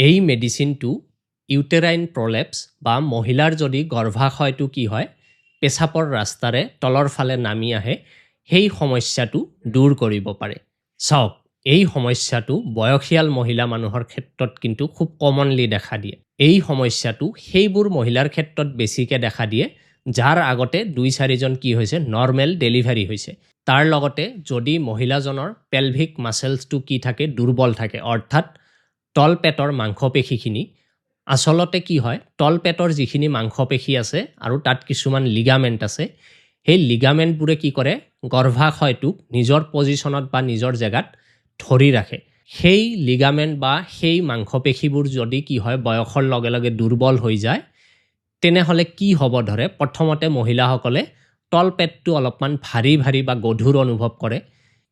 এই মেডিচিনটো ইউটেৰাইন প্ৰলেপছ বা মহিলাৰ যদি গৰ্ভাশয়টো কি হয় পেচাবৰ ৰাস্তাৰে তলৰ ফালে নামি আহে সেই সমস্যাটো দূৰ কৰিব পাৰে। চাওক, এই সমস্যাটো বয়সীয়াল মহিলা মানুহৰ ক্ষেত্ৰত কিন্তু খুব কমনলি দেখা দিয়ে। এই সমস্যাটো সেইবোৰ মহিলাৰ ক্ষেত্ৰত বেছিকৈ দেখা দিয়ে যাৰ আগতে 2-4জন কি হৈছে নৰ্মেল ডেলিভাৰী হৈছে। তাৰ লগতে যদি মহিলাজনৰ পেলভিক মাসেলছটো কি থাকে দুৰ্বল থাকে, অৰ্থাৎ তলপেটৰ মাংসপেশীখিনি আচলতে কি হয় তলপেটৰ যিখিনি মাংসপেশী আছে আৰু তাত কিছুমান লিগামেণ্ট আছে, সেই লিগামেণ্টবোৰে কি কৰে গৰ্ভাশয়টোক নিজৰ পজিশ্যনত বা নিজৰ জেগাত ধৰি ৰাখে। সেই লিগামেণ্ট বা সেই মাংসপেশীবোৰ যদি কি হয় বয়সৰ লগে লগে দুৰ্বল হৈ যায়, তেনেহ'লে কি হ'ব ধৰে প্ৰথমতে মহিলাসকলে তলপেটটো অলপমান ভাৰী ভাৰী বা গধুৰ অনুভৱ কৰে।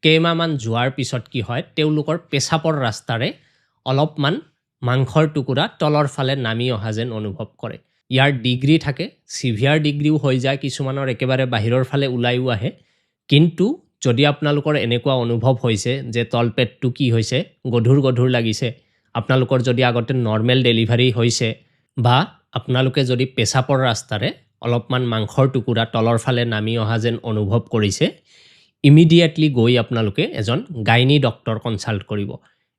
কেইমাহমান যোৱাৰ পিছত কি হয় তেওঁলোকৰ পেচাবৰ ৰাস্তাৰে অলপমান মাংসৰ টুকুৰা তলৰ ফালে নামি অহা যেন অনুভৱ কৰে। ইয়াৰ ডিগ্ৰী থাকে, সিভিয়াৰ ডিগ্ৰীও হৈ যায়, কিছুমানৰ একেবাৰে বাহিৰৰ ফালে ওলাইও আহে। কিন্তু যদি আপোনালোকৰ এনেকুৱা অনুভৱ হৈছে যে তলপেটটো কি হৈছে গধুৰ গধুৰ লাগিছে, আপোনালোকৰ যদি আগতে নৰ্মেল ডেলিভাৰী হৈছে বা আপোনালোকে যদি পেচাবৰ ৰাস্তাৰে অলপমান মাংসৰ টুকুৰা তলৰ ফালে নামি অহা যেন অনুভৱ কৰিছে, ইমিডিয়েটলি গৈ আপোনালোকে এজন গাইনী ডক্টৰ কনচাল্ট কৰিব,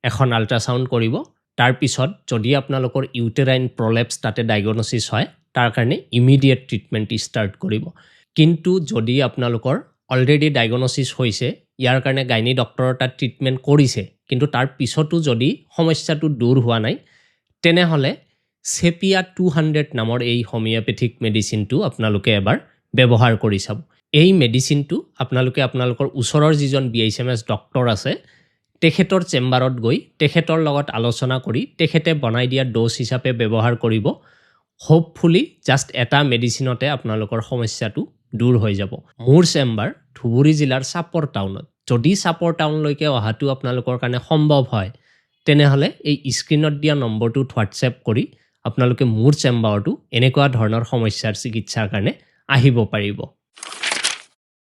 এখন আল্ট্ৰাছাউণ্ড কৰিব। তাৰপিছত যদি আপোনালোকৰ ইউটেৰাইন প্ৰলেপছ তাতে ডায়েগনচিছ হয়, তাৰ কাৰণে ইমিডিয়েট ট্ৰিটমেণ্ট ষ্টাৰ্ট কৰিব। কিন্তু যদি আপোনালোকৰ অলৰেডি ডায়েগনচিছ হৈছে, ইয়াৰ কাৰণে গাইনী ডক্টৰৰ তাত ট্ৰিটমেণ্ট কৰিছে, কিন্তু তাৰ পিছতো যদি সমস্যাটো দূৰ হোৱা নাই, তেনেহ'লে চেপিয়া 200 নামৰ এই হোমিঅ'পেথিক মেডিচিনটো আপোনালোকে এবাৰ ব্যৱহাৰ কৰি চাব। এই মেডিচিনটো আপোনালোকে আপোনালোকৰ ওচৰৰ যিজন BHMS ডক্টৰ আছে তেখেতৰ চেম্বাৰত গৈ তেখেতৰ লগত আলোচনা কৰি তেখেতে বনাই দিয়া ড'জ হিচাপে ব্যৱহাৰ কৰিব। হোপফুলি জাষ্ট এটা মেডিচিনতে আপোনালোকৰ সমস্যাটো দূৰ হৈ যাব। মোৰ চেম্বাৰ ধুবুৰী জিলাৰ চাপৰ টাউনত। যদি চাপৰ টাউনলৈকে অহাটো আপোনালোকৰ কাৰণে সম্ভৱ হয়, তেনেহ'লে এই স্ক্ৰীনত দিয়া নম্বৰটোত হোৱাটছএপ কৰি আপোনালোকে মোৰ চেম্বাৰটো এনেকুৱা ধৰণৰ সমস্যাৰ চিকিৎসাৰ কাৰণে আহিব পাৰিব।